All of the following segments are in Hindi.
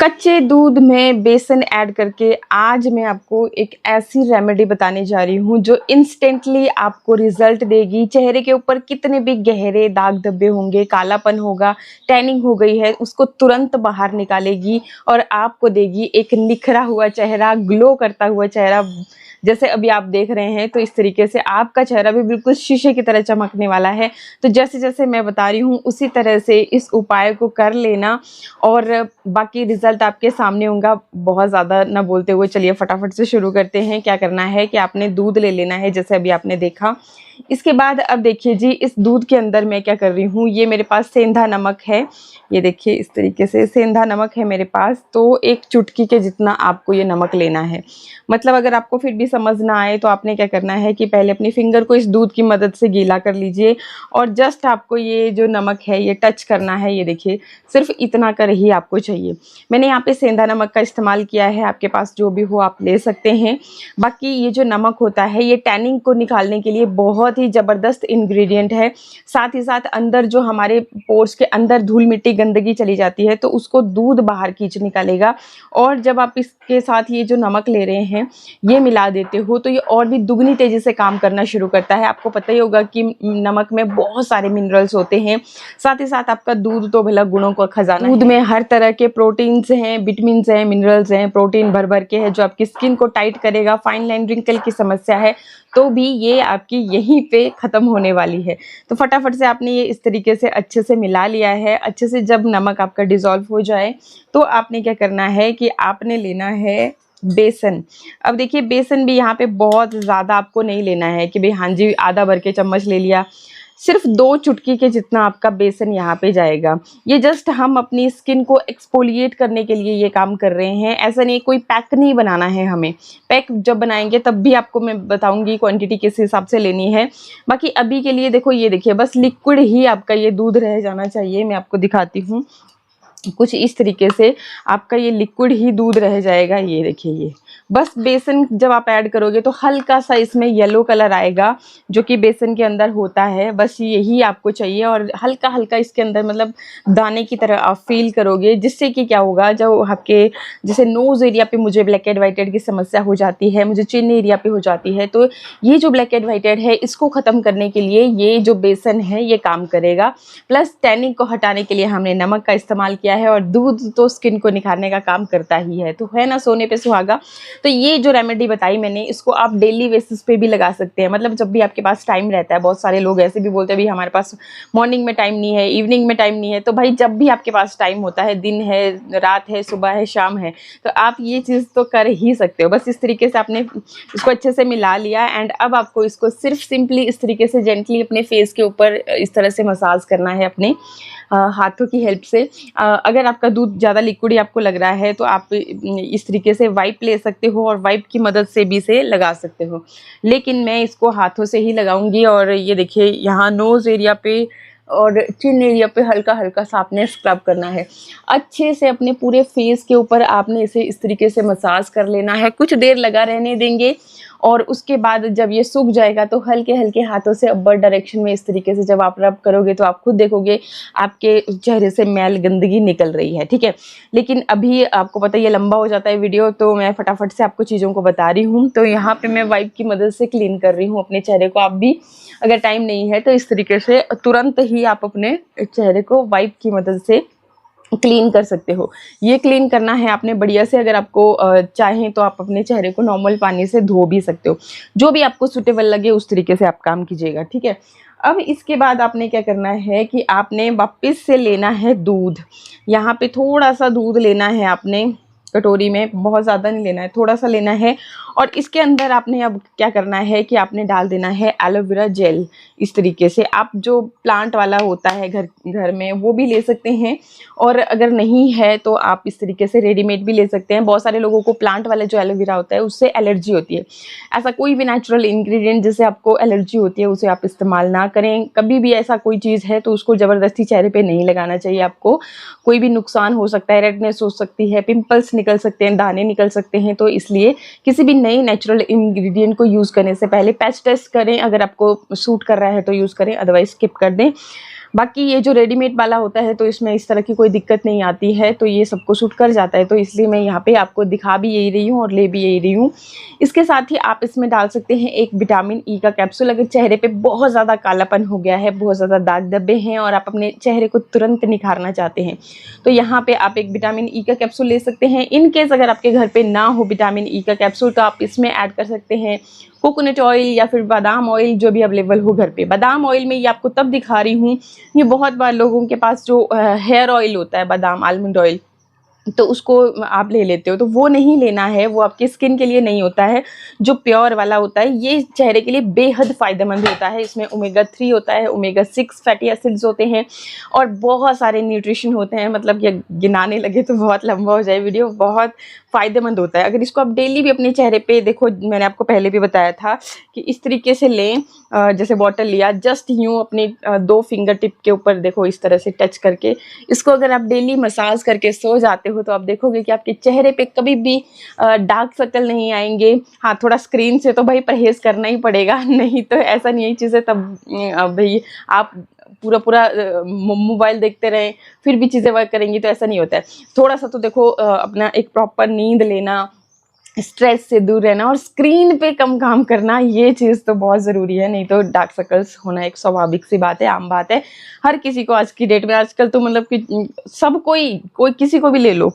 कच्चे दूध में बेसन ऐड करके आज मैं आपको एक ऐसी रेमेडी बताने जा रही हूँ जो इंस्टेंटली आपको रिजल्ट देगी। चेहरे के ऊपर कितने भी गहरे दाग धब्बे होंगे, कालापन होगा, टैनिंग हो गई है, उसको तुरंत बाहर निकालेगी और आपको देगी एक निखरा हुआ चेहरा, ग्लो करता हुआ चेहरा। जैसे अभी आप देख रहे हैं तो इस तरीके से आपका चेहरा भी बिल्कुल शीशे की तरह चमकने वाला है। तो जैसे जैसे मैं बता रही हूँ उसी तरह से इस उपाय को कर लेना और बाकी रिजल्ट आपके सामने होगा। बहुत ज़्यादा ना बोलते हुए चलिए फटाफट से शुरू करते हैं। क्या करना है कि आपने दूध ले लेना है, जैसे अभी आपने देखा। इसके बाद अब देखिए जी, इस दूध के अंदर मैं क्या कर रही हूँ, ये मेरे पास सेंधा नमक है। ये देखिए इस तरीके से सेंधा नमक है मेरे पास। तो एक चुटकी के जितना आपको ये नमक लेना है। मतलब अगर आपको फिर भी समझ ना आए तो आपने क्या करना है कि पहले अपनी फिंगर को इस दूध की मदद से गीला कर लीजिए और जस्ट आपको ये जो नमक है ये टच करना है। ये देखिए सिर्फ इतना कर ही आपको चाहिए। मैंने यहाँ पे सेंधा नमक का इस्तेमाल किया है, आपके पास जो भी हो आप ले सकते हैं। बाकी ये जो नमक होता है ये टैनिंग को निकालने के लिए बहुत ही ज़बरदस्त इंग्रेडिएंट है। साथ ही साथ अंदर जो हमारे पोर्स के अंदर धूल मिट्टी गंदगी चली जाती है तो उसको दूध बाहर खींच निकालेगा। और जब आप इसके साथ ये जो नमक ले रहे हैं ये मिला देते हो तो ये और भी दुगनी तेज़ी से काम करना शुरू करता है। आपको पता ही होगा कि नमक में बहुत सारे मिनरल्स होते हैं। साथ ही साथ आपका दूध तो भला गुणों का खजाना। दूध में हर तरह के प्रोटीन्स हैं, विटामिन्स हैं, मिनरल्स हैं, प्रोटीन भर भर के है जो आपकी स्किन को टाइट करेगा। फाइन लाइन रिंकल की समस्या है तो भी ये आपकी यहीं पे ख़त्म होने वाली है। तो फटाफट से आपने ये इस तरीके से अच्छे से मिला लिया है। अच्छे से जब नमक आपका डिज़ोल्व हो जाए तो आपने क्या करना है कि आपने लेना है बेसन। अब देखिए बेसन भी यहाँ पे बहुत ज़्यादा आपको नहीं लेना है कि भाई हाँ जी आधा भर के चम्मच ले लिया। सिर्फ 2 चुटकी के जितना आपका बेसन यहाँ पे जाएगा। ये जस्ट हम अपनी स्किन को एक्सफोलिएट करने के लिए ये काम कर रहे हैं। ऐसा नहीं, कोई पैक नहीं बनाना है हमें। पैक जब बनाएंगे तब भी आपको मैं बताऊंगी क्वांटिटी किस हिसाब से लेनी है। बाकी अभी के लिए देखो ये देखिए बस लिक्विड ही आपका ये दूध रह जाना चाहिए। मैं आपको दिखाती हूँ कुछ इस तरीके से आपका ये लिक्विड ही दूध रह जाएगा। ये देखिए ये बस बेसन जब आप ऐड करोगे तो हल्का सा इसमें येलो कलर आएगा जो कि बेसन के अंदर होता है। बस यही आपको चाहिए और हल्का हल्का इसके अंदर मतलब दाने की तरह आप फील करोगे, जिससे कि क्या होगा जब आपके जैसे नोज़ एरिया पे मुझे ब्लैक एंड वाइटेड की समस्या हो जाती है, मुझे चिन एरिया पे हो जाती है, तो ये जो ब्लैक एंड वाइटेड है इसको ख़त्म करने के लिए ये जो बेसन है ये काम करेगा। प्लस टैनिंग को हटाने के लिए हमने नमक का इस्तेमाल किया है और दूध तो स्किन को निखारने का काम करता ही है। तो है ना सोने पे सुहागा। तो ये जो रेमेडी बताई मैंने इसको आप डेली बेसिस पे भी लगा सकते हैं। मतलब जब भी आपके पास टाइम रहता है। बहुत सारे लोग ऐसे भी बोलते हैं भाई हमारे पास मॉर्निंग में टाइम नहीं है, इवनिंग में टाइम नहीं है। तो भाई जब भी आपके पास टाइम होता है, दिन है, रात है, सुबह है, शाम है, तो आप ये चीज़ तो कर ही सकते हो। बस इस तरीके से आपने इसको अच्छे से मिला लिया एंड अब आपको इसको सिर्फ सिंपली इस तरीके से जेंटली अपने फेस के ऊपर इस तरह से मसाज करना है अपने हाथों की हेल्प से। अगर आपका दूध ज़्यादा लिक्विड आपको लग रहा है तो आप इस तरीके से वाइप ले सकते हो और वाइप की मदद से भी इसे लगा सकते हो। लेकिन मैं इसको हाथों से ही लगाऊंगी। और ये देखिए यहाँ नोज़ एरिया पे और चिन एरिया पे हल्का हल्का सा आपने स्क्रब करना है। अच्छे से अपने पूरे फेस के ऊपर आपने इसे इस तरीके से मसाज कर लेना है। कुछ देर लगा रहने देंगे और उसके बाद जब ये सूख जाएगा तो हल्के हल्के हाथों से अपर डायरेक्शन में इस तरीके से जब आप रब करोगे तो आप खुद देखोगे आपके चेहरे से मैल गंदगी निकल रही है। ठीक है, लेकिन अभी आपको पता है ये लंबा हो जाता है वीडियो, तो मैं फटाफट से आपको चीज़ों को बता रही हूँ। तो यहाँ पे मैं वाइप की मदद से क्लीन कर रही हूँ अपने चेहरे को। आप भी अगर टाइम नहीं है तो इस तरीके से तुरंत ही आप अपने चेहरे को वाइप की मदद से क्लीन कर सकते हो। ये क्लीन करना है आपने बढ़िया से। अगर आपको चाहें तो आप अपने चेहरे को नॉर्मल पानी से धो भी सकते हो। जो भी आपको सूटेबल लगे उस तरीके से आप काम कीजिएगा। ठीक है, अब इसके बाद आपने क्या करना है कि आपने वापस से लेना है दूध। यहाँ पे थोड़ा सा दूध लेना है आपने कटोरी में, बहुत ज़्यादा नहीं लेना है, थोड़ा सा लेना है। और इसके अंदर आपने अब क्या करना है कि आपने डाल देना है एलोवेरा जेल। इस तरीके से आप जो प्लांट वाला होता है घर में वो भी ले सकते हैं और अगर नहीं है तो आप इस तरीके से रेडीमेड भी ले सकते हैं। बहुत सारे लोगों को प्लांट वाला जो एलोवेरा होता है उससे एलर्जी होती है। ऐसा कोई भी नेचुरल इंग्रेडिएंट जिससे आपको एलर्जी होती है उसे आप इस्तेमाल ना करें। कभी भी ऐसा कोई चीज़ है तो उसको ज़बरदस्ती चेहरे पर नहीं लगाना चाहिए। आपको कोई भी नुकसान हो सकता है, रेडनेस हो सकती है, पिंपल्स निकल सकते हैं, दाने निकल सकते हैं। तो इसलिए किसी भी नई नेचुरल इंग्रेडिएंट को यूज़ करने से पहले पैच टेस्ट करें। अगर आपको सूट कर रहा है तो यूज़ करें, अदरवाइज स्किप कर दें। बाकी ये जो रेडीमेड वाला होता है तो इसमें इस तरह की कोई दिक्कत नहीं आती है, तो ये सबको सूट कर जाता है, तो इसलिए मैं यहाँ पे आपको दिखा भी यही रही हूँ और ले भी यही रही हूँ। इसके साथ ही आप इसमें डाल सकते हैं एक विटामिन ई का कैप्सूल। अगर चेहरे पे बहुत ज़्यादा कालापन हो गया है, बहुत ज़्यादा दाग धब्बे हैं और आप अपने चेहरे को तुरंत निखारना चाहते हैं, तो यहाँ पे आप एक विटामिन ई का कैप्सूल ले सकते हैं। इन केस अगर आपके घर पे ना हो विटामिन ई का कैप्सूल, तो आप इसमें ऐड कर सकते हैं कोकोनट ऑयल या फिर बादाम ऑयल, जो भी अवेलेबल हो घर पे। बादाम ऑयल में ये आपको तब दिखा रही हूँ, ये बहुत बार लोगों के पास जो हेयर ऑयल होता है, बादाम आलमंड ऑयल, तो उसको आप ले लेते हो, तो वो नहीं लेना है, वो आपकी स्किन के लिए नहीं होता है। जो प्योर वाला होता है ये चेहरे के लिए बेहद फ़ायदेमंद होता है। इसमें ओमेगा 3 होता है, ओमेगा 6 फैटी एसिड्स होते हैं और बहुत सारे न्यूट्रिशन होते हैं। मतलब ये गिनाने लगे तो बहुत लंबा हो जाए वीडियो, बहुत फ़ायदेमंद होता है। अगर इसको आप डेली भी अपने चेहरे पे देखो, मैंने आपको पहले भी बताया था कि इस तरीके से लें, जैसे बॉटल लिया, जस्ट यूँ अपने 2 फिंगर टिप के ऊपर देखो इस तरह से टच करके, इसको अगर आप डेली मसाज करके सो जाते हो तो आप देखोगे कि आपके चेहरे पे कभी भी डार्क सर्कल नहीं आएंगे। हाँ, थोड़ा स्क्रीन से तो भाई परहेज़ करना ही पड़ेगा, नहीं तो ऐसा नहीं है चीज़ें, तब भाई आप पूरा मोबाइल देखते रहें फिर भी चीज़ें वर्क करेंगी, तो ऐसा नहीं होता है। थोड़ा सा तो देखो अपना एक प्रॉपर नींद लेना, स्ट्रेस से दूर रहना और स्क्रीन पे कम काम करना, ये चीज़ तो बहुत ज़रूरी है, नहीं तो डार्क सर्कल्स होना एक स्वाभाविक सी बात है, आम बात है हर किसी को आज की डेट में। आजकल तो मतलब कि सब कोई किसी को भी ले लो,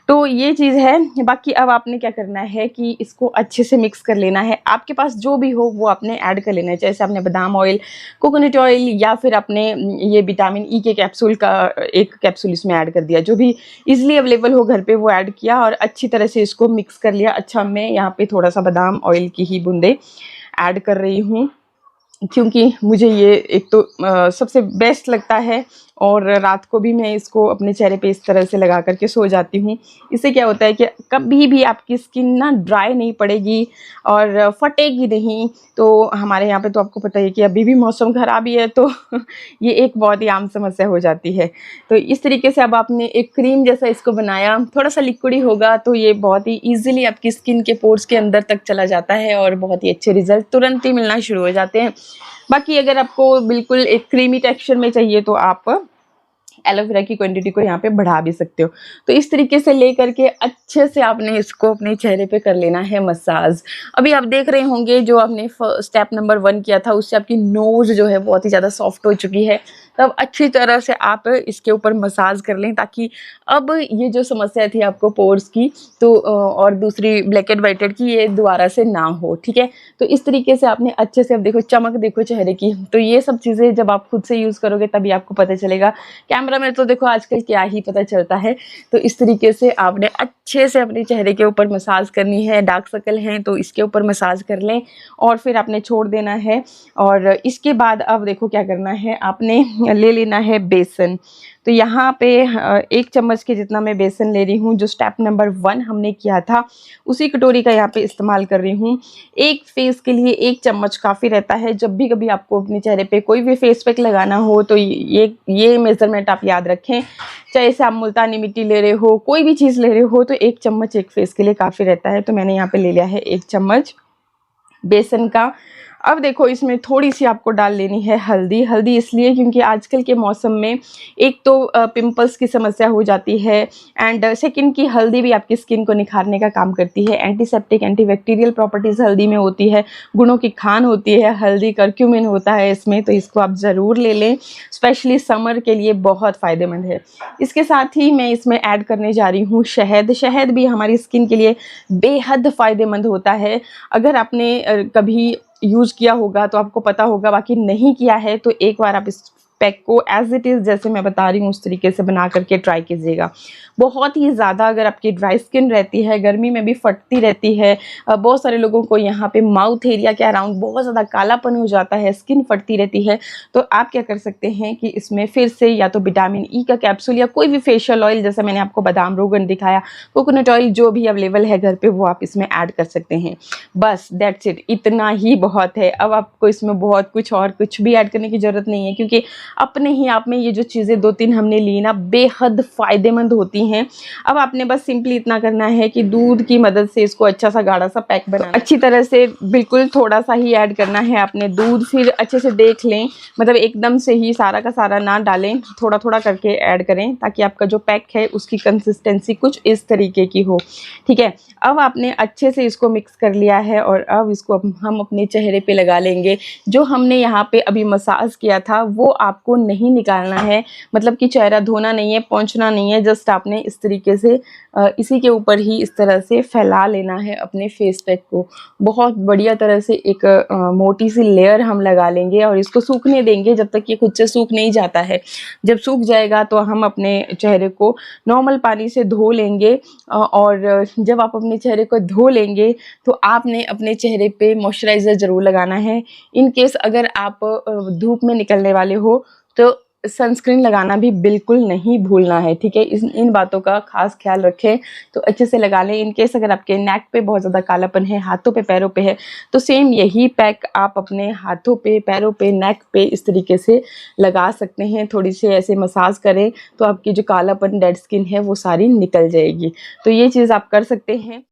तो ये चीज़ है। बाकी अब आपने क्या करना है कि इसको अच्छे से मिक्स कर लेना है। आपके पास जो भी हो वो आपने ऐड कर लेना है, जैसे आपने बादाम ऑयल, कोकोनट ऑयल या फिर आपने ये विटामिन ई के कैप्सूल का एक कैप्सूल इसमें ऐड कर दिया, जो भी इजीली अवेलेबल हो घर पे वो ऐड किया और अच्छी तरह से इसको मिक्स कर लिया। अच्छा, मैं यहाँ पे थोड़ा सा बादाम ऑयल की ही बूंदे ऐड कर रही हूँ, क्योंकि मुझे ये एक तो सबसे बेस्ट लगता है और रात को भी मैं इसको अपने चेहरे पे इस तरह से लगा करके सो जाती हूँ। इससे क्या होता है कि कभी भी आपकी स्किन ना ड्राई नहीं पड़ेगी और फटेगी नहीं। तो हमारे यहाँ पे तो आपको पता है कि अभी भी मौसम ख़राब ही है, तो ये एक बहुत ही आम समस्या हो जाती है। तो इस तरीके से अब आपने एक क्रीम जैसा इसको बनाया, थोड़ा सा लिक्विडी होगा तो ये बहुत ही ईजिली आपकी स्किन के पोर्स के अंदर तक चला जाता है और बहुत ही अच्छे रिजल्ट तुरंत ही मिलना शुरू हो जाते हैं। बाकी अगर आपको बिल्कुल एक क्रीमी टेक्सचर में चाहिए तो आप एलोवेरा की क्वांटिटी को यहाँ पे बढ़ा भी सकते हो। तो इस तरीके से ले करके अच्छे से आपने इसको अपने चेहरे पे कर लेना है मसाज। अभी आप देख रहे होंगे जो आपने स्टेप नंबर 1 किया था उससे आपकी नोज़ जो है बहुत ही ज़्यादा सॉफ्ट हो चुकी है। तब अच्छी तरह से आप इसके ऊपर मसाज कर लें, ताकि अब ये जो समस्या थी आपको पोर्स की तो और दूसरी ब्लैक एंड वाइटेड की, ये दोबारा से ना हो। ठीक है, तो इस तरीके से आपने अच्छे से, अब देखो चमक देखो चेहरे की, तो ये सब चीज़ें जब आप खुद से यूज़ करोगे तभी आपको पता चलेगा। कैमरा में तो देखो आजकल क्या ही पता चलता है। तो इस तरीके से आपने अच्छे से अपने चेहरे के ऊपर मसाज करनी है। डार्क सर्कल हैं तो इसके ऊपर मसाज कर लें और फिर आपने छोड़ देना है। और इसके बाद अब देखो क्या करना है, आपने ले लेना है बेसन। तो यहाँ पे 1 चम्मच के जितना मैं बेसन ले रही हूँ, जो स्टेप नंबर 1 हमने किया था उसी कटोरी का यहाँ पे इस्तेमाल कर रही हूँ। एक फेस के लिए 1 चम्मच काफ़ी रहता है। जब भी कभी आपको अपने चेहरे पे कोई भी फेस पैक लगाना हो तो ये मेज़रमेंट आप याद रखें। चाहे से आप मुल्तानी मिट्टी ले रहे हो, कोई भी चीज़ ले रहे हो, तो 1 चम्मच एक फेस के लिए काफ़ी रहता है। तो मैंने यहाँ पे ले लिया है 1 चम्मच बेसन का। अब देखो इसमें थोड़ी सी आपको डाल लेनी है हल्दी। हल्दी इसलिए क्योंकि आजकल के मौसम में एक तो पिंपल्स की समस्या हो जाती है, एंड सेकंड की हल्दी भी आपकी स्किन को निखारने का काम करती है। एंटीसेप्टिक, एंटीबैक्टीरियल प्रॉपर्टीज़ हल्दी में होती है, गुणों की खान होती है हल्दी, करक्यूमिन होता है इसमें, तो इसको आप ज़रूर ले लें। स्पेशली समर के लिए बहुत फ़ायदेमंद है। इसके साथ ही मैं इसमें ऐड करने जा रही हूँ शहद। शहद भी हमारी स्किन के लिए बेहद फ़ायदेमंद होता है। अगर आपने कभी यूज़ किया होगा तो आपको पता होगा, बाकी नहीं किया है तो एक बार आप इस पैक को एज इट इज़ जैसे मैं बता रही हूँ उस तरीके से बना करके ट्राई कीजिएगा। बहुत ही ज़्यादा अगर आपकी ड्राई स्किन रहती है, गर्मी में भी फटती रहती है, बहुत सारे लोगों को यहाँ पे माउथ एरिया के अराउंड बहुत ज़्यादा कालापन हो जाता है, स्किन फटती रहती है, तो आप क्या कर सकते हैं कि इसमें फिर से या तो विटामिन ई का कैप्सूल या कोई भी फेशियल ऑयल, जैसे मैंने आपको बादाम रोगन दिखाया, कोकोनट ऑयल, जो भी अवेलेबल है घर पर वो आप इसमें ऐड कर सकते हैं। बस दैट्स इट, इतना ही बहुत है। अब आपको इसमें बहुत कुछ और कुछ भी ऐड करने की ज़रूरत नहीं है, क्योंकि अपने ही आप में ये जो चीज़ें 2-3 हमने ली ना बेहद फ़ायदेमंद होती हैं। अब आपने बस सिंपली इतना करना है कि दूध की मदद से इसको अच्छा सा गाढ़ा सा पैक बनाना, अच्छी तरह से बिल्कुल थोड़ा सा ही ऐड करना है आपने दूध। फिर अच्छे से देख लें, मतलब एकदम से ही सारा का सारा ना डालें, थोड़ा थोड़ा करके ऐड करें ताकि आपका जो पैक है उसकी कंसिस्टेंसी कुछ इस तरीके की हो। ठीक है, अब आपने अच्छे से इसको मिक्स कर लिया है और अब इसको हम अपने चेहरे पे लगा लेंगे। जो हमने यहाँ पे अभी मसाज किया था वो आपको नहीं निकालना है, मतलब कि चेहरा धोना नहीं है, पोंछना नहीं है, जस्ट आपने इस तरीके से इसी के ऊपर ही इस तरह से फैला लेना है अपने फेस पैक को। बहुत बढ़िया तरह से एक मोटी सी लेयर हम लगा लेंगे और इसको सूखने देंगे जब तक ये खुद से सूख नहीं जाता है। जब सूख जाएगा तो हम अपने चेहरे को नॉर्मल पानी से धो लेंगे और जब आप अपने चेहरे को धो लेंगे तो आपने अपने चेहरे पे मॉइस्चराइज़र ज़रूर लगाना है। इन केस अगर आप धूप में निकलने वाले हो तो सनस्क्रीन लगाना भी बिल्कुल नहीं भूलना है। ठीक है, इन बातों का खास ख्याल रखें, तो अच्छे से लगा लें। इन केस अगर आपके नेक पे बहुत ज़्यादा कालापन है, हाथों पे पैरों पे है, तो सेम यही पैक आप अपने हाथों पे, पैरों पे, नेक पे इस तरीके से लगा सकते हैं। थोड़ी सी ऐसे मसाज करें तो आपकी जो कालापन, डेड स्किन है वो सारी निकल जाएगी। तो ये चीज़ आप कर सकते हैं।